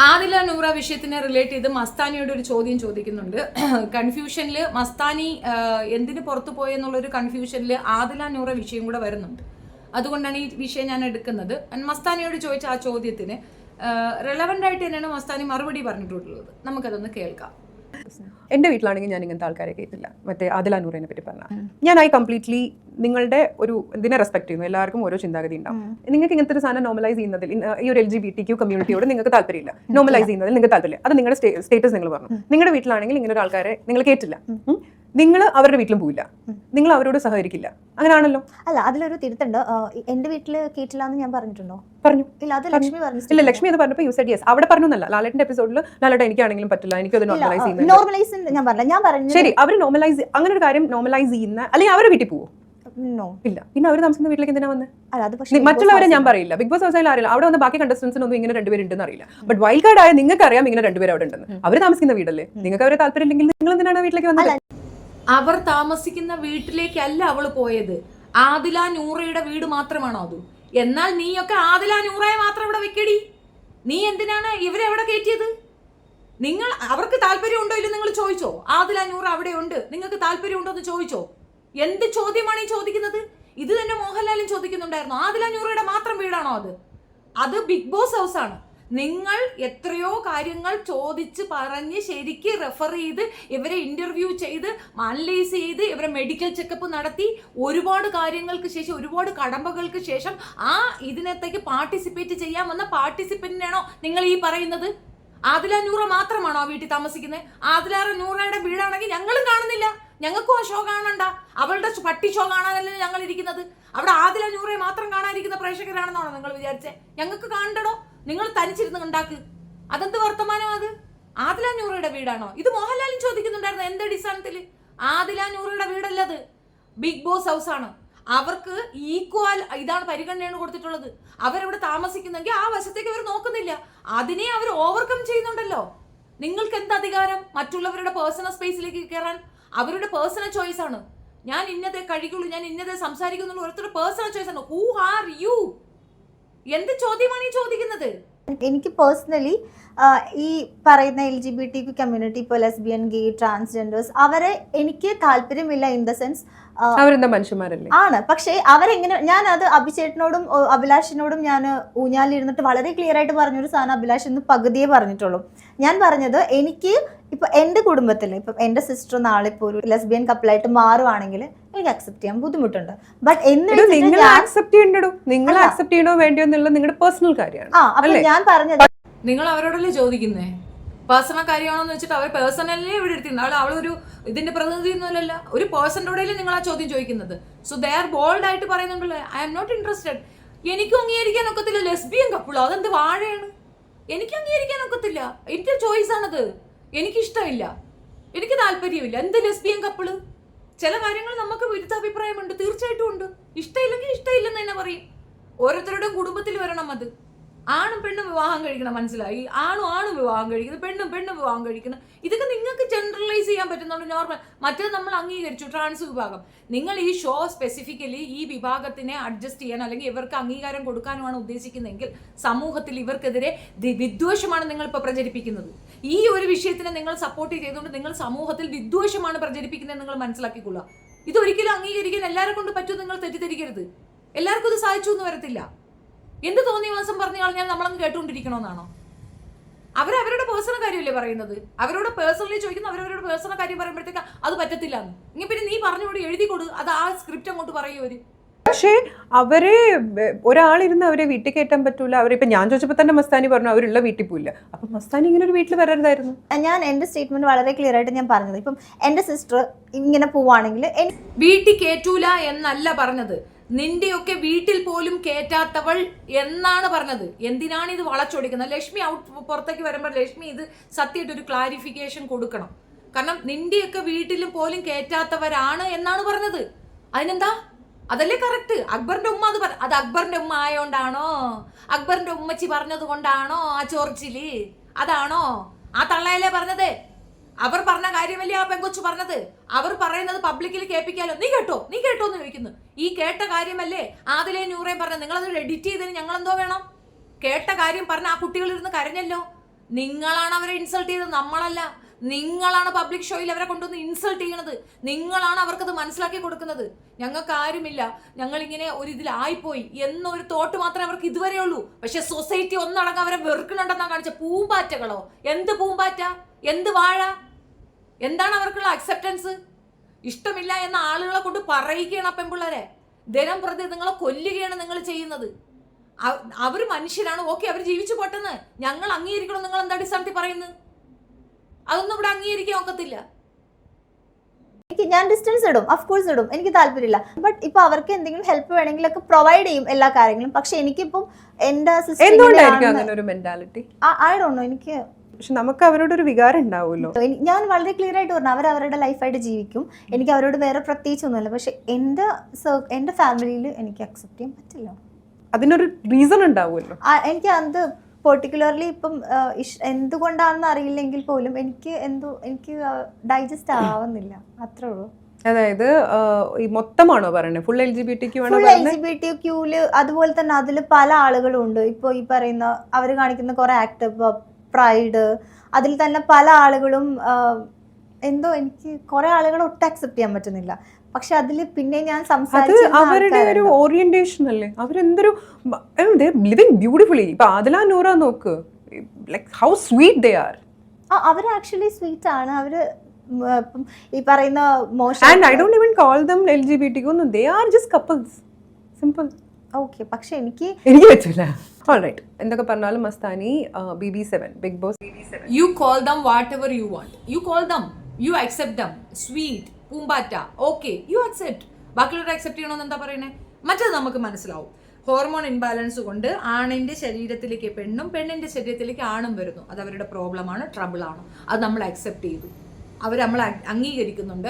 Adila Noora വിഷയത്തിനെ relate ചെയ്ത് മസ്താനിയോട് ഒരു ചോദ്യം ചോദിക്കുന്നുണ്ട്. കൺഫ്യൂഷനിൽ മസ്താനി എന്തിന് പുറത്തു പോയെന്നുള്ളൊരു കൺഫ്യൂഷനിൽ ആദില നൂറ വിഷയം കൂടെ വരുന്നുണ്ട്. അതുകൊണ്ടാണ് ഈ വിഷയം ഞാൻ എടുക്കുന്നത്. മസ്താനിയോട് ചോദിച്ച ആ ചോദ്യത്തിന് റെലവൻ്റ് ആയിട്ട് തന്നെയാണ് മസ്താനി മറുപടി പറഞ്ഞിട്ടുള്ളത്. നമുക്കതൊന്ന് കേൾക്കാം. എൻ്റെ വീട്ടിലാണെങ്കിൽ ഞാൻ ഇങ്ങനത്തെ ആൾക്കാരെ കേട്ടില്ല. മറ്റേ ആദില നൂറിനെ പറ്റി പറഞ്ഞാൽ ഞാൻ കംപ്ലീറ്റ്ലി നിങ്ങളുടെ ഒരു ഇതിനെ റെസ്പെക്ട് ചെയ്യുന്നു. എല്ലാവർക്കും ഓരോ ചിന്താഗതി ഉണ്ടാവും. നിങ്ങൾക്ക് ഇങ്ങനത്തെ ഒരു സാധനം നോർമലൈസ് ചെയ്യുന്നതിൽ ഈ ഒരു LGBTQ കമ്മ്യൂണിറ്റിയോട് നിങ്ങൾക്ക് താല്പര്യമില്ല, നോർമലൈസ് ചെയ്യുന്നതിൽ നിങ്ങൾക്ക് താല്പര്യമില്ല. അത് നിങ്ങളുടെ സ്റ്റേറ്റസ് നിങ്ങൾ പറഞ്ഞു. നിങ്ങളുടെ വീട്ടിലാണെങ്കിൽ ഇങ്ങനെ ഒരു ആൾക്കാരെ നിങ്ങൾ കേട്ടില്ല, നിങ്ങൾ അവരുടെ വീട്ടിലും പോയില്ല, നിങ്ങൾ അവരോട് സഹകരിക്കില്ല. അങ്ങനെയാണല്ലോ. അല്ല, അതിലൊരു തിരുത്തുണ്ട്. എന്റെ വീട്ടില് കേട്ടില്ല എന്ന് ഞാൻ പറഞ്ഞിട്ടുണ്ടോ? പറഞ്ഞു. ഇല്ല, അത് ലക്ഷ്മി പറഞ്ഞു. ഇല്ല, ലക്ഷ്മി അത് പറഞ്ഞപ്പോൾ യു സെഡ് യെസ്. അവിടെ പറഞ്ഞു എന്നല്ല, ലാലേട്ടന്റെ എപ്പിസോഡിൽ ലാലേട്ടൻ എനിക്കാണെങ്കിലും പറ്റില്ല, എനിക്കത് നോർമലൈസ് ചെയ്യുന്നത്. നോർമലൈസ് ഞാൻ പറഞ്ഞു. ശരി, അവർ നോർമലൈസ് അങ്ങനെ ഒരു കാര്യം നോർമലൈസ് ചെയ്യുന്ന അല്ലെങ്കിൽ അവരുടെ വീട്ടിൽ പോവോ? ഇല്ല. പിന്നെ അവർ താമസിക്കുന്ന വീട്ടിലേക്ക് എന്തിനാ വന്ന്? മറ്റുള്ളവരെ ഞാൻ പറയില്ല. ബിഗ് ബോസ് ഹൗസിൽ അറിയില്ല, അവിടെ വന്ന് ബാക്കി കണ്ടസ്റ്റൻസിനൊന്നും ഇങ്ങനെ രണ്ടുപേരുണ്ടെന്ന് അറിയില്ല. ബട്ട് വൈൽഡ് കാർഡ് ആയ നിങ്ങൾക്ക് അറിയാം ഇങ്ങനെ രണ്ടുപേരും അവിടെ ഉണ്ടെന്ന്. അവർ താമസിക്കുന്ന വീടല്ലേ, നിങ്ങൾക്ക് അവരെ താല്പര്യമില്ലെങ്കിൽ നിങ്ങൾ എന്തിനാണ് വീട്ടിലേക്ക് വന്നത്? അവർ താമസിക്കുന്ന വീട്ടിലേക്കല്ല അവള് പോയത്. ആദില നൂറയുടെ വീട് മാത്രമാണോ അത്? എന്നാൽ നീയൊക്കെ ആദില നൂറയെ മാത്രം ഇവിടെ വെക്കടി. നീ എന്തിനാണ് ഇവരെ എവിടെ കയറ്റിയത്? നിങ്ങൾ അവർക്ക് താല്പര്യം ഉണ്ടോ ഇല്ല നിങ്ങൾ ചോദിച്ചോ? ആദില നൂറ അവിടെ ഉണ്ട്, നിങ്ങൾക്ക് താല്പര്യം ഉണ്ടോ എന്ന് ചോദിച്ചോ? എന്ത് ചോദ്യമാണ് ഈ ചോദിക്കുന്നത്? ഇത് തന്നെ മോഹൻലാലും ചോദിക്കുന്നുണ്ടായിരുന്നു. ആദില നൂറയുടെ മാത്രം വീടാണോ അത്? അത് ബിഗ് ബോസ് ഹൗസ് ആണ്. നിങ്ങൾ എത്രയോ കാര്യങ്ങൾ ചോദിച്ച് പറഞ്ഞ് ശരിക്ക് റെഫർ ചെയ്ത് ഇവരെ ഇന്റർവ്യൂ ചെയ്ത് അനലൈസ് ചെയ്ത് ഇവരെ മെഡിക്കൽ ചെക്കപ്പ് നടത്തി ഒരുപാട് കാര്യങ്ങൾക്ക് ശേഷം ഒരുപാട് കടമ്പകൾക്ക് ശേഷം ആ ഇതിനകത്തേക്ക് പാർട്ടിസിപ്പേറ്റ് ചെയ്യാൻ വന്ന പാർട്ടിസിപ്പന്റിനാണോ നിങ്ങൾ ഈ പറയുന്നത്? ആദില നൂറ മാത്രമാണോ ആ വീട്ടിൽ താമസിക്കുന്നത്? ആദില നൂറയുടെ വീടാണെങ്കിൽ ഞങ്ങളും കാണുന്നില്ല, ഞങ്ങൾക്കും ആ ഷോ കാണണ്ട. അവളുടെ പട്ടി ഷോ കാണാനല്ലേ ഞങ്ങൾ ഇരിക്കുന്നത്. അവിടെ ആദില നൂറയെ മാത്രം കാണാനിരിക്കുന്ന പ്രേക്ഷകരാണെന്നാണോ നിങ്ങൾ വിചാരിച്ചേ? ഞങ്ങൾക്ക് കാണണ്ടോ? നിങ്ങൾ തനിച്ചിരുന്ന് ഉണ്ടാക്ക്. അതെന്ത് വർത്തമാനം അത്? ആദില നൂറയുടെ വീടാണോ ഇത്? മോഹൻലാലും ചോദിക്കുന്നുണ്ടായിരുന്നു. എന്ത് അടിസ്ഥാനത്തില്? ആദില നൂറയുടെ വീടല്ലത്, ബിഗ് ബോസ് ഹൗസ് ആണ്. അവർക്ക് ഈക്വൽ ഇതാണ് പരിഗണനയാണ് കൊടുത്തിട്ടുള്ളത്. അവരവിടെ താമസിക്കുന്നെങ്കിൽ ആ വശത്തേക്ക് അവർ നോക്കുന്നില്ല, അതിനെ അവർ ഓവർകം ചെയ്യുന്നുണ്ടല്ലോ. നിങ്ങൾക്ക് എന്ത് അധികാരം മറ്റുള്ളവരുടെ പേഴ്സണൽ സ്പേസിലേക്ക് കയറാൻ? അവരുടെ പേഴ്സണൽ ചോയ്സ് ആണ്. ഞാൻ ഇന്നതേ കഴിക്കുള്ളൂ, ഞാൻ ഇന്നതേ സംസാരിക്കുന്നുള്ളൂ, ഓരോരുത്തരുടെ പേഴ്സണൽ ചോയ്സ് ആണ്. Who are you? എന്ത് ചോദ്യമാണ് ഈ ചോദിക്കുന്നത്? എനിക്ക് പേഴ്സണലി ഈ പറയുന്ന LGBTQ കമ്മ്യൂണിറ്റി, ഇപ്പോൾ ലെസ്ബിയൻ, ഗേ, ട്രാൻസ്ജെൻഡേഴ്സ്, അവരെ എനിക്ക് താല്പര്യമില്ല. ഇൻ ദ സെൻസ് അവരെന്താ മനുഷ്യന്മാരല്ലേ ആണ്. പക്ഷേ അവരെങ്ങനെ, ഞാൻ അത് അഭിഷേകിനോടും അഭിലാഷിനോടും ഞാൻ ഊഞ്ഞാലിരുന്നിട്ട് വളരെ ക്ലിയർ ആയിട്ട് പറഞ്ഞൊരു സാധനം അഭിലാഷ് എന്ന് പകുതിയെ പറഞ്ഞിട്ടുള്ളൂ. ഞാൻ പറഞ്ഞത് എനിക്ക് ഇപ്പൊ എന്റെ കുടുംബത്തിൽ ഇപ്പം എന്റെ സിസ്റ്റർ നാളെ ഇപ്പോൾ ഒരു ലെസ്ബിയൻ കപ്പിളായിട്ട് മാറുവാണെങ്കിൽ എനിക്ക് അക്സെപ്റ്റ് ചെയ്യാൻ ബുദ്ധിമുട്ടുണ്ട്. ബട്ട് നിങ്ങൾ അക്സെപ്റ്റ് ചെയ്യണോ വേണ്ടിയോ എന്നുള്ള നിങ്ങളുടെ പേഴ്സണൽ കാര്യമാണ്. അപ്പൊ ഞാൻ പറഞ്ഞത് നിങ്ങൾ അവരോടല്ലേ ചോദിക്കുന്നേ? പേഴ്സണൽ കാര്യമാണോന്ന് വെച്ചിട്ട് അവർ പേഴ്സണലി ഇവിടെ എടുത്തിട്ടുണ്ട്. അവളൊരു ഇതിന്റെ പ്രതിനിധി ഒന്നുമല്ല, ഒരു പേഴ്സണോടെയല്ലേ നിങ്ങൾ ആ ചോദ്യം ചോദിക്കുന്നത്. സോ ദേ ആർ ബോൾഡ് ആയിട്ട് പറയുന്നുണ്ടല്ലോ, ഐ ആം നോട്ട് ഇൻട്രസ്റ്റഡ്. എനിക്കും അംഗീകരിക്കാൻ ഒക്കത്തില്ല ലെസ്ബിയൻ കപ്പിളോ, അതെന്ത് വാഴയാണ്? എനിക്ക് അംഗീകരിക്കാൻ ഒക്കത്തില്ല, എന്റെ ചോയ്സ് ആണത്. എനിക്കിഷ്ടമില്ല, എനിക്ക് താല്പര്യമില്ല. എന്ത് ലെസ്ബിയൻ കപ്പിള്? ചില കാര്യങ്ങൾ നമുക്ക് വിരുദ്ധാഭിപ്രായമുണ്ട്, തീർച്ചയായിട്ടും ഉണ്ട്. ഇഷ്ടമില്ലെങ്കിൽ ഇഷ്ടമില്ലെന്ന് തന്നെ പറയും. ഓരോരുത്തരുടെയും കുടുംബത്തിൽ വരണം അത്. ആണും പെണ്ണും വിവാഹം കഴിക്കണം, മനസ്സിലായി? ആണും വിവാഹം കഴിക്കുന്നത്, പെണ്ണും വിവാഹം കഴിക്കണം. ഇതൊക്കെ നിങ്ങൾക്ക് ജനറലൈസ് ചെയ്യാൻ പറ്റുന്നുണ്ട്, നോർമൽ. മറ്റേത് നമ്മൾ അംഗീകരിച്ചു, ട്രാൻസ് വിഭാഗം. നിങ്ങൾ ഈ ഷോ സ്പെസിഫിക്കലി ഈ വിഭാഗത്തിനെ അഡ്ജസ്റ്റ് ചെയ്യാൻ അല്ലെങ്കിൽ ഇവർക്ക് അംഗീകാരം കൊടുക്കാനുമാണ് ഉദ്ദേശിക്കുന്നതെങ്കിൽ സമൂഹത്തിൽ ഇവർക്കെതിരെ വിദ്വേഷമാണ് നിങ്ങൾ ഇപ്പോൾ പ്രചരിപ്പിക്കുന്നത്. ഈ ഒരു വിഷയത്തിനെ നിങ്ങൾ സപ്പോർട്ട് ചെയ്തുകൊണ്ട് നിങ്ങൾ സമൂഹത്തിൽ വിദ്വേഷമാണ് പ്രചരിപ്പിക്കുന്നത് നിങ്ങൾ മനസ്സിലാക്കിക്കൊള്ളുക. ഇതൊരിക്കലും അംഗീകരിക്കാൻ എല്ലാവരെ കൊണ്ട് പറ്റും, നിങ്ങൾ തെറ്റിദ്ധരിക്കരുത്. എല്ലാവർക്കും ഇത് സാധിച്ചു എന്ന് വരത്തില്ല. എന്ത് തോന്നിയ ദിവസം പറഞ്ഞു കളഞ്ഞാൽ നമ്മളങ്ങ് കേട്ടുകൊണ്ടിരിക്കണമെന്നാണോ? അവരവരുടെ പേഴ്സണൽ കാര്യമല്ലേ പറയുന്നത്? അവരോട് പേഴ്സണലി ചോദിക്കുന്നു, അവരവരുടെ പേഴ്സണൽ കാര്യം പറയുമ്പോഴത്തേക്ക് അത് പറ്റത്തില്ല എന്ന്. ഇനി പിന്നെ നീ പറഞ്ഞുകൂടി എഴുതി കൊടു, അത് ആ സ്ക്രിപ്റ്റ് അങ്ങോട്ട് പറയൂ അവര്. പക്ഷേ അവരെ ഒരാളിരുന്ന് അവരെ വീട്ടിൽ കയറ്റാൻ പറ്റൂല. അവരിപ്പോ ഞാൻ ചോദിച്ചപ്പോ തന്നെ മസ്താനി പറഞ്ഞു അവരുള്ള വീട്ടിൽ പോയില്ല. അപ്പൊ മസ്താനി ഇങ്ങനെ ഒരു വീട്ടിൽ വരരുതായിരുന്നു. ഞാൻ എന്റെ സ്റ്റേറ്റ്മെന്റ് വളരെ ക്ലിയർ ആയിട്ട് ഞാൻ പറഞ്ഞത്. ഇപ്പം എന്റെ സിസ്റ്റർ ഇങ്ങനെ പോവാണെങ്കിൽ വീട്ടിൽ കേറ്റൂല എന്നല്ല പറഞ്ഞത്, നിന്റെയൊക്കെ വീട്ടിൽ പോലും കേറ്റാത്തവൾ എന്നാണ് പറഞ്ഞത്. എന്തിനാണ് ഇത് വളച്ചൊടിക്കുന്നത്? ലക്ഷ്മി പുറത്തേക്ക് വരുമ്പോൾ ലക്ഷ്മി ഇത് സത്യമായിട്ട് ഒരു ക്ലാരിഫിക്കേഷൻ കൊടുക്കണം. കാരണം നിന്റെയൊക്കെ വീട്ടിലും പോലും കേറ്റാത്തവരാണ് എന്നാണ് പറഞ്ഞത്. അതിനെന്താ? അതല്ലേ കറക്റ്റ്. അക്ബറിന്റെ ഉമ്മ അത് അക്ബറിന്റെ ഉമ്മ ആയോണ്ടാണോ? അക്ബറിന്റെ ഉമ്മച്ചി പറഞ്ഞത് കൊണ്ടാണോ ആ ചോർച്ചില്? അതാണോ ആ തള്ളയല്ലേ പറഞ്ഞത്? അവർ പറഞ്ഞ കാര്യമല്ലേ ആ പെങ്കൊച്ചു പറഞ്ഞത്? അവർ പറയുന്നത് പബ്ലിക്കിൽ കേൾപ്പിക്കാലോ. നീ കേട്ടോ എന്ന് ചോദിക്കുന്നു. ഈ കേട്ട കാര്യമല്ലേ ആദിലെ നൂറേം പറഞ്ഞത്? നിങ്ങളത് എഡിറ്റ് ചെയ്തതിന് ഞങ്ങൾ എന്തോ വേണം? കേട്ട കാര്യം പറഞ്ഞ ആ കുട്ടികളിരുന്ന് കരഞ്ഞല്ലോ. നിങ്ങളാണ് അവരെ ഇൻസൾട്ട് ചെയ്തത്, നമ്മളല്ല. നിങ്ങളാണ് പബ്ലിക് ഷോയിൽ അവരെ കൊണ്ടുവന്ന് ഇൻസൾട്ട് ചെയ്യണത്. നിങ്ങളാണ് അവർക്കത് മനസ്സിലാക്കി കൊടുക്കുന്നത്. ഞങ്ങൾക്ക് ആരുമില്ല, ഞങ്ങളിങ്ങനെ ഒരു ഇതിലായിപ്പോയി എന്നൊരു തോട്ട് മാത്രമേ അവർക്ക് ഇതുവരെ ഉള്ളൂ. പക്ഷെ സൊസൈറ്റി ഒന്നടങ്കം അവരെ വെറുക്കണുണ്ടെന്നാ കാണിച്ച. പൂമ്പാറ്റകളോ? എന്ത് പൂമ്പാറ്റ, എന്ത് വാഴ? എന്താണ് അവർക്കുള്ള അക്സെപ്റ്റൻസ്? ഇഷ്ടമില്ല എന്ന ആളുകളെ കൊണ്ട് പറയിക്കുകയാണ് ആ പെൺപിള്ളേരെ. ദിനം പ്രതി നിങ്ങളെ കൊല്ലുകയാണ് നിങ്ങൾ ചെയ്യുന്നത്. അവർ മനുഷ്യരാണ്, ഓക്കെ, അവർ ജീവിച്ചു പോട്ടെന്ന് ഞങ്ങൾ അംഗീകരിക്കണം. നിങ്ങൾ എന്താ അടിസ്ഥാനത്തിൽ പറയുന്നത്? അതൊന്നും ഇവിടെ അംഗീകരിക്കാൻ ഒക്കത്തില്ല. ഞാൻ ഡിസ്റ്റൻസ് ഇടും, അഫ്കോഴ്സ് ഇടും, എനിക്ക് താല്പര്യമില്ല. ബട്ട് ഇപ്പൊ അവർക്ക് എന്തെങ്കിലും ഹെൽപ്പ് വേണമെങ്കിലൊക്കെ പ്രൊവൈഡ് ചെയ്യും എല്ലാ കാര്യങ്ങളും. പക്ഷെ എനിക്കിപ്പം എന്റെ ഐ ഡോണ്ട് നോ, എനിക്ക് പക്ഷെ നമുക്ക് അവരോട് ഒരു വികാരം ഉണ്ടാവുമല്ലോ. ഞാൻ വളരെ ക്ലിയർ ആയിട്ട് പറഞ്ഞു, അവർ അവരുടെ ലൈഫായിട്ട് ജീവിക്കും, എനിക്ക് അവരോട് വേറെ പ്രത്യേകിച്ചൊന്നുമില്ല. പക്ഷെ എന്റെ ഫാമിലിയിൽ എനിക്ക് അക്സെപ്റ്റ് ചെയ്യാൻ പറ്റില്ല. അതിനൊരു റീസൺ ഉണ്ടാവുമല്ലോ. എനിക്ക് അത് പെർട്ടിക്കുലർലി ഇപ്പം എന്തുകൊണ്ടാണെന്ന് അറിയില്ലെങ്കിൽ പോലും എനിക്ക് ഡൈജസ്റ്റ് ആവുന്നില്ല, അത്രേ ഉള്ളൂ. അതായത് ഈ മൊത്തമാണോ പറയുന്നത്? ഫുൾ LGBTQ ആണോ? ഫുൾ LGBTQല് അതുപോലെ തന്നെ അതിൽ പല ആളുകളും ഉണ്ട്. ഇപ്പോൾ ഈ പറയുന്ന അവർ കാണിക്കുന്ന കുറെ ആക്ട് പ്രൈഡ്, അതിൽ തന്നെ പല ആളുകളും എനിക്ക് കുറെ ആളുകൾ ഒട്ടും അക്സെപ്റ്റ് ചെയ്യാൻ പറ്റുന്നില്ല. പക്ഷെ അതിൽ പിന്നെ ഞാൻ അവരുടെ ഒരു ഓറിയന്റേഷൻ അല്ലേ, അവരെന്തൊരു ലിവിങ് ബ്യൂട്ടിഫുള്ളി. ഇപ്പൊ ആദില നൂറ നോക്ക്, like how sweet they are. അവർ ആക്ച്വലി സ്വീറ്റ് ആണ്. അവര് ഈ പറയുന്ന മോശം, and I don't even call them LGBTQ, they are just couples, simple. Okay, പക്ഷെ എനിക്ക് പറ്റില്ല. ഓൾറൈറ്റ്, എന്തൊക്കെ പറഞ്ഞാലും Mastani, BB7, Bigg Boss BB7, you call them whatever you want, you call them, you accept them, sweet, പൂമ്പാറ്റ, okay, you accept. ബാക്കിയുള്ളവരെ accept ചെയ്യണമെന്ന് എന്താ പറയണേ? മറ്റത് നമുക്ക് മനസ്സിലാവും. ഹോർമോൺ ഇൻബാലൻസ് കൊണ്ട് ആണിന്റെ ശരീരത്തിലേക്ക് പെണ്ണും പെണ്ണിന്റെ ശരീരത്തിലേക്ക് ആണും വരുന്നു. അത് അവരുടെ പ്രോബ്ലമാണ്, ട്രബിളാണ്. അത് നമ്മൾ അക്സെപ്റ്റ് ചെയ്തു, അവർ നമ്മൾ അംഗീകരിക്കുന്നുണ്ട്.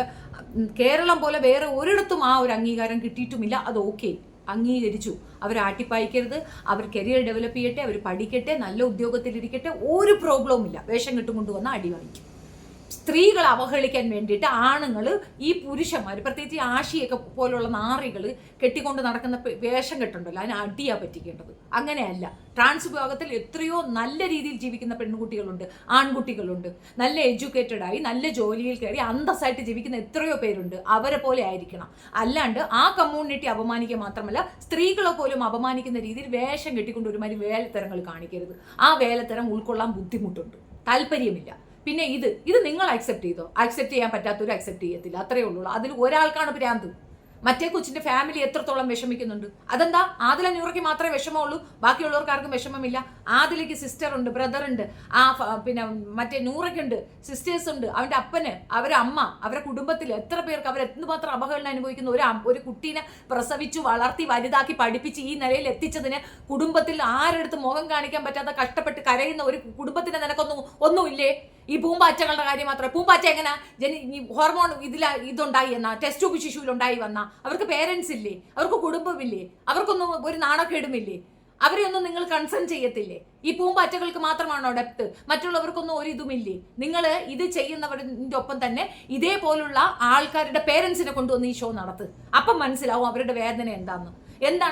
കേരളം പോലെ വേറെ ഒരിടത്തും ആ ഒരു അംഗീകാരം കിട്ടിയിട്ടുമില്ല. അത് ഓക്കെ, അംഗീകരിച്ചു. അവർ ആട്ടിപ്പായിക്കരുത്, അവർ കരിയർ ഡെവലപ്പ് ചെയ്യട്ടെ, അവർ പഠിക്കട്ടെ, നല്ല ഉദ്യോഗത്തിലിരിക്കട്ടെ, ഒരു പ്രോബ്ലവും ഇല്ല. വേഷം കെട്ടുകൊണ്ടുവന്ന് അടി വാങ്ങിക്കും. സ്ത്രീകളെ അവഹേളിക്കാൻ വേണ്ടിയിട്ട് ആണുങ്ങൾ, ഈ പുരുഷന്മാർ, പ്രത്യേകിച്ച് ആഷിയൊക്കെ പോലുള്ള നാറികൾ കെട്ടിക്കൊണ്ട് നടക്കുന്ന വേഷം കെട്ടുണ്ടല്ലോ, അതിന് അടിയാ പറ്റിക്കേണ്ടത്. അങ്ങനെയല്ല. ട്രാൻസ് വിഭാഗത്തിൽ എത്രയോ നല്ല രീതിയിൽ ജീവിക്കുന്ന പെൺകുട്ടികളുണ്ട്, ആൺകുട്ടികളുണ്ട്. നല്ല എഡ്യൂക്കേറ്റഡായി നല്ല ജോലിയിൽ കയറി അന്തസ്സായിട്ട് ജീവിക്കുന്ന എത്രയോ പേരുണ്ട്. അവരെ പോലെ ആയിരിക്കണം. അല്ലാണ്ട് ആ കമ്മ്യൂണിറ്റി അപമാനിക്കുക മാത്രമല്ല, സ്ത്രീകളെ പോലും അപമാനിക്കുന്ന രീതിയിൽ വേഷം കെട്ടിക്കൊണ്ട് ഒരുമാതിരി വേലത്തരങ്ങൾ കാണിക്കരുത്. ആ വേലത്തരം ഉൾക്കൊള്ളാൻ ബുദ്ധിമുട്ടുണ്ട്, താല്പര്യമില്ല. പിന്നെ ഇത് നിങ്ങൾ അക്സെപ്റ്റ് ചെയ്തോ? അക്സെപ്റ്റ് ചെയ്യാൻ പറ്റാത്തവർ അക്സെപ്റ്റ് ചെയ്യത്തില്ല, അത്രയേ ഉള്ളൂ. അതിൽ ഒരാൾക്കാണ് ഭ്രാന്ത്. മറ്റേ കൊച്ചിന്റെ ഫാമിലി എത്രത്തോളം വിഷമിക്കുന്നുണ്ട്. അതെന്താ? ആദില നൂറയ്ക്ക് മാത്രമേ വിഷമമുള്ളൂ, ബാക്കിയുള്ളവർക്ക് ആർക്കും വിഷമമില്ല. ആദിലയ്ക്ക് സിസ്റ്റർ ഉണ്ട്, ബ്രദർ ഉണ്ട്, പിന്നെ മറ്റേ നൂറയ്ക്കുണ്ട് സിസ്റ്റേഴ്സ് ഉണ്ട്, അവന്റെ അപ്പന്, അവരെ അമ്മ, അവരെ കുടുംബത്തിൽ എത്ര പേർക്ക് അവർ എന്തുമാത്രം അപകടം അനുഭവിക്കുന്ന ഒരു കുട്ടീനെ പ്രസവിച്ചു വളർത്തി വലുതാക്കി പഠിപ്പിച്ച് ഈ നിലയിൽ എത്തിച്ചതിന് കുടുംബത്തിൽ ആരെടുത്ത് മുഖം കാണിക്കാൻ പറ്റാത്ത കഷ്ടപ്പെട്ട് കരയുന്ന ഒരു കുടുംബത്തിന് ഒന്നുമില്ലേ? ഈ പൂമ്പാറ്റകളുടെ കാര്യം മാത്രമേ. പൂമ്പാറ്റ എങ്ങനെ ഹോർമോൺ ഇതുണ്ടായി എന്നാ, ടെസ്റ്റ് ട്യൂബ് ശിശുവിലുണ്ടായി വന്നാ? അവർക്ക് പേരൻസ് ഇല്ലേ? അവർക്ക് കുടുംബമില്ലേ? അവർക്കൊന്നും ഒരു നാണക്കേടുമില്ലേ? അവരെയൊന്നും നിങ്ങൾ കൺസേൺ ചെയ്യത്തില്ലേ? ഈ പൂമ്പാറ്റകൾക്ക് മാത്രമാണോ ഡെപ്ത്? മറ്റുള്ളവർക്കൊന്നും ഒരു ഇതുമില്ലേ? നിങ്ങൾ ഇത് ചെയ്യുന്നവരുടെ ഒപ്പം തന്നെ ഇതേപോലുള്ള ആൾക്കാരുടെ പേരൻസിനെ കൊണ്ടുവന്ന് ഈ ഷോ നടത്ത്. അപ്പം മനസ്സിലാവും അവരുടെ വേദന എന്താണ്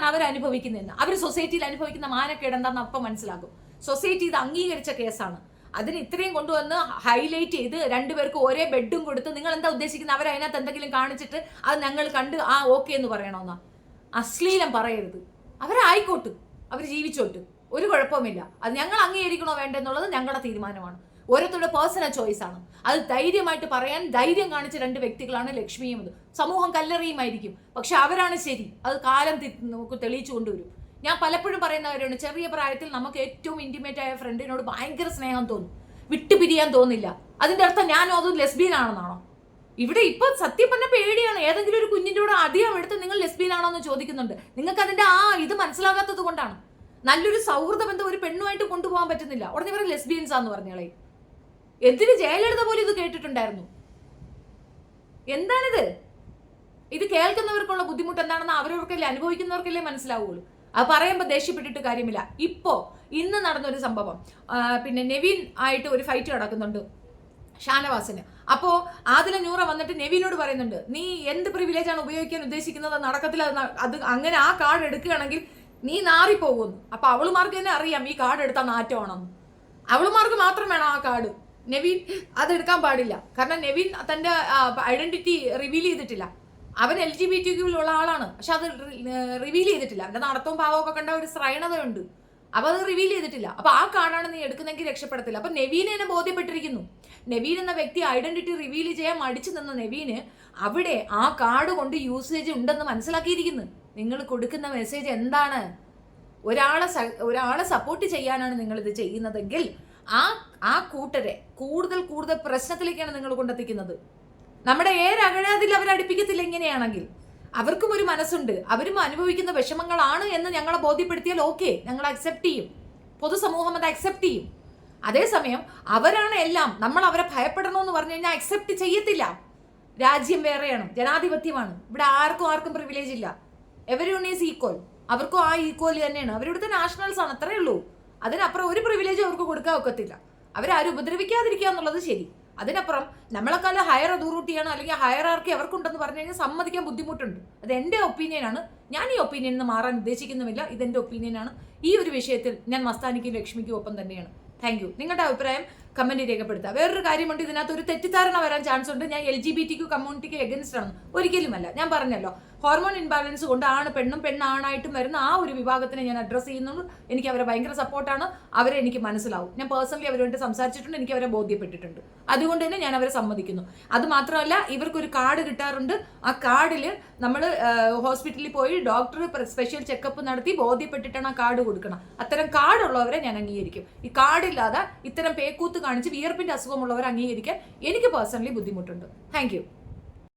അവർ അനുഭവിക്കുന്നതെന്ന്. അവർ സൊസൈറ്റിയിൽ അനുഭവിക്കുന്ന മാനക്കേട് എന്താണെന്ന് അപ്പം മനസ്സിലാകും. സൊസൈറ്റി ഇത് അംഗീകരിച്ച കേസാണ്. അതിന് ഇത്രയും കൊണ്ടുവന്ന് ഹൈലൈറ്റ് ചെയ്ത് രണ്ടുപേർക്ക് ഒരേ ബെഡും കൊടുത്ത് നിങ്ങൾ എന്താ ഉദ്ദേശിക്കുന്നത്? അവരതിനകത്ത് എന്തെങ്കിലും കാണിച്ചിട്ട് അത് ഞങ്ങൾ കണ്ട് ഓക്കെ എന്ന് പറയണമെന്നാ? അശ്ലീലം പറയരുത്. അവരായിക്കോട്ട്, അവർ ജീവിച്ചോട്ട്, ഒരു കുഴപ്പമില്ല. അത് ഞങ്ങൾ അംഗീകരിക്കണോ വേണ്ടെന്നുള്ളത് ഞങ്ങളുടെ തീരുമാനമാണ്. ഓരോരുത്തരുടെ പേഴ്സണൽ ചോയ്സ് ആണ്. അത് ധൈര്യമായിട്ട് പറയാൻ ധൈര്യം കാണിച്ച രണ്ട് വ്യക്തികളാണ് ലക്ഷ്മിയും അത്. സമൂഹം കല്ലെറിയുമായിരിക്കും, പക്ഷെ അവരാണ് ശരി. അത് കാലം നമുക്ക് തെളിയിച്ചു കൊണ്ടുവരും. ഞാൻ പലപ്പോഴും പറയുന്നവരാണ്, ചെറിയ പ്രായത്തിൽ നമുക്ക് ഏറ്റവും ഇന്റിമേറ്റ് ആയ ഫ്രണ്ടിനോട് ഭയങ്കര സ്നേഹം തോന്നും, വിട്ടുപിരിയാൻ തോന്നില്ല. അതിന്റെ അർത്ഥം ഞാനോ അത് ലെസ്ബിയൻ ആണെന്നാണോ? ഇവിടെ ഇപ്പൊ സത്യം പറഞ്ഞ പേടിയാണ്. ഏതെങ്കിലും ഒരു കുഞ്ഞിന്റെ കൂടെ അധികം എടുത്ത് നിങ്ങൾ ലെസ്ബിയൻ ആണോ എന്ന് ചോദിക്കുന്നുണ്ട്. നിങ്ങൾക്ക് അതിന്റെ ഇത് മനസ്സിലാകാത്തത് കൊണ്ടാണ്. നല്ലൊരു സൗഹൃദ ബന്ധം ഒരു പെണ്ണുമായിട്ട് കൊണ്ടുപോകാൻ പറ്റുന്നില്ല, ഉടനെ പറയും ലെസ്ബിയൻസ് ആന്ന് പറഞ്ഞാളെ. എന്തിന് ജയലളിത പോലും ഇത് കേട്ടിട്ടുണ്ടായിരുന്നു. എന്താണിത്? ഇത് കേൾക്കുന്നവർക്കുള്ള ബുദ്ധിമുട്ട് എന്താണെന്ന് അവരവർക്കല്ലേ, അനുഭവിക്കുന്നവർക്കല്ലേ മനസ്സിലാവുള്ളൂ. അത് പറയുമ്പോൾ ദേഷ്യപ്പെട്ടിട്ട് കാര്യമില്ല. ഇന്ന് നടന്നൊരു സംഭവം, പിന്നെ നെവിൻ ആയിട്ട് ഒരു ഫൈറ്റ് നടക്കുന്നുണ്ട് ഷാനവാസിന്. അപ്പോൾ ആദില നൂറ വന്നിട്ട് നെവിനോട് പറയുന്നുണ്ട്, നീ എന്ത് പ്രിവിലേജാണ് ഉപയോഗിക്കാൻ ഉദ്ദേശിക്കുന്നത്? നടക്കത്തില്ല, അത് അങ്ങനെ ആ കാർഡ് എടുക്കുകയാണെങ്കിൽ നീ നാറിപ്പോകുന്നു. അപ്പൊ അവളുമാർക്ക് തന്നെ അറിയാം ഈ കാർഡ് എടുത്താൽ നാറ്റമാണെന്ന്. അവളുമാർക്ക് മാത്രം വേണം ആ കാർഡ്. നെവിൻ അതെടുക്കാൻ പാടില്ല. കാരണം നെവിൻ തന്റെ ഐഡന്റിറ്റി റിവീൽ ചെയ്തിട്ടില്ല. അവൻ LGBT ഉള്ള ആളാണ്, പക്ഷെ അത് റിവീൽ ചെയ്തിട്ടില്ല. അവന്റെ നടത്തവും ഭാവമൊക്കെ കണ്ട ഒരു ശ്രൈണതയുണ്ട്, അപ്പൊ അത് റിവീൽ ചെയ്തിട്ടില്ല. അപ്പൊ ആ കാർഡാണ് നീ എടുക്കുന്നെങ്കിൽ രക്ഷപ്പെടത്തില്ല. അപ്പൊ നെവീൻ എന്നെ ബോധ്യപ്പെട്ടിരിക്കുന്നു. നെവീൻ എന്ന വ്യക്തി ഐഡന്റിറ്റി റിവീൽ ചെയ്യാൻ മടിച്ചു നിന്ന നെവീന് അവിടെ ആ കാർഡ് കൊണ്ട് യൂസേജ് ഉണ്ടെന്ന് മനസ്സിലാക്കിയിരിക്കുന്നു. നിങ്ങൾ കൊടുക്കുന്ന മെസ്സേജ് എന്താണ്? ഒരാളെ സപ്പോർട്ട് ചെയ്യാനാണ് നിങ്ങൾ ഇത് ചെയ്യുന്നതെങ്കിൽ ആ കൂട്ടരെ കൂടുതൽ പ്രശ്നത്തിലേക്കാണ് നിങ്ങൾ കൊണ്ടെത്തിക്കുന്നത്. നമ്മുടെ അകഴാതിൽ അവരടിപ്പിക്കത്തില്ല. ഇങ്ങനെയാണെങ്കിൽ അവർക്കും ഒരു മനസ്സുണ്ട്, അവരും അനുഭവിക്കുന്ന വിഷമങ്ങളാണ് എന്ന് ഞങ്ങളെ ബോധ്യപ്പെടുത്തിയാൽ ഓക്കെ, ഞങ്ങൾ അക്സെപ്റ്റ് ചെയ്യും, പൊതുസമൂഹം അത് അക്സെപ്റ്റ് ചെയ്യും. അതേസമയം അവരാണ് എല്ലാം, നമ്മൾ അവരെ ഭയപ്പെടണമെന്ന് പറഞ്ഞു കഴിഞ്ഞാൽ അക്സെപ്റ്റ് ചെയ്യത്തില്ല. രാജ്യം വേറെയാണ്, ജനാധിപത്യമാണ്, ഇവിടെ ആർക്കും പ്രിവിലേജ് ഇല്ല. Everyone is equal. അവർക്കും ആ ഈക്വൽ തന്നെയാണ്. അവരിവിടുത്തെ നാഷണൽസ് ആണ്, അത്രേ ഉള്ളൂ. അതിനപ്പുറം ഒരു പ്രിവിലേജ് അവർക്ക് കൊടുക്കാൻ ഒക്കത്തില്ല. അവരാരും ഉപദ്രവിക്കാതിരിക്കുക എന്നുള്ളത് ശരി. അതിനപ്പുറം നമ്മളെക്കാളും ഹയർ അതോറിറ്റിയാണ് അല്ലെങ്കിൽ ഹയറാർക്കി അവർക്കുണ്ടെന്ന് പറഞ്ഞു കഴിഞ്ഞാൽ സമ്മതിക്കാൻ ബുദ്ധിമുട്ടുണ്ട്. അത് എൻ്റെ ഒപ്പീനിയനാണ്. ഞാൻ ഈ ഒപ്പീനിയനിൽ നിന്ന് മാറാൻ ഉദ്ദേശിക്കുന്നുമില്ല. ഇതെൻ്റെ ഒപ്പീനിയനാണ്. ഈ ഒരു വിഷയത്തിൽ ഞാൻ മസ്താനിക്കും ലക്ഷ്മിക്കും ഒപ്പം തന്നെയാണ്. Thank you. നിങ്ങളുടെ അഭിപ്രായം കമന്റ് രേഖപ്പെടുത്തുക. വേറൊരു കാര്യമുണ്ട്, ഇതിനകത്ത് ഒരു തെറ്റിദ്ധാരണ വരാൻ ചാൻസ് ഉണ്ട്. ഞാൻ LGBT കമ്മ്യൂണിറ്റിക്ക് എഗൻസ്റ്റ് ആണ്, ഒരിക്കലുമല്ല. ഞാൻ പറഞ്ഞല്ലോ, ഹോർമോൺ ഇൻബാലൻസ് കൊണ്ട് ആണ് പെണ്ണും പെണ്ണാണായിട്ടും വരുന്ന ആ ഒരു വിഭാഗത്തിനെ ഞാൻ അഡ്രസ്സ് ചെയ്യുന്നുള്ളൂ. എനിക്ക് അവരെ ഭയങ്കര സപ്പോർട്ടാണ്. അവരെ എനിക്ക് മനസ്സിലാവും. ഞാൻ പേഴ്സണലി അവരുമായിട്ട് സംസാരിച്ചിട്ടുണ്ട്, എനിക്ക് അവരെ ബോധ്യപ്പെട്ടിട്ടുണ്ട്. അതുകൊണ്ട് തന്നെ ഞാൻ അവരെ സമ്മതിക്കുന്നു. അത് മാത്രമല്ല, ഇവർക്കൊരു കാർഡ് കിട്ടാറുണ്ട്. ആ കാർഡിൽ നമ്മൾ ഹോസ്പിറ്റലിൽ പോയി ഡോക്ടർ സ്പെഷ്യൽ ചെക്കപ്പ് നടത്തി ബോധ്യപ്പെട്ടിട്ടാണ് ആ കാർഡ് കൊടുക്കണം. അത്തരം കാർഡുള്ളവരെ ഞാൻ അംഗീകരിക്കും. ഈ കാർഡില്ലാതെ ഇത്തരം പേക്കൂത്ത് കാണിച്ച് വിയർപ്പിന്റെ അസുഖമുള്ളവരെ അംഗീകരിക്കാൻ എനിക്ക് പേഴ്സണലി ബുദ്ധിമുട്ടുണ്ട്. Thank you.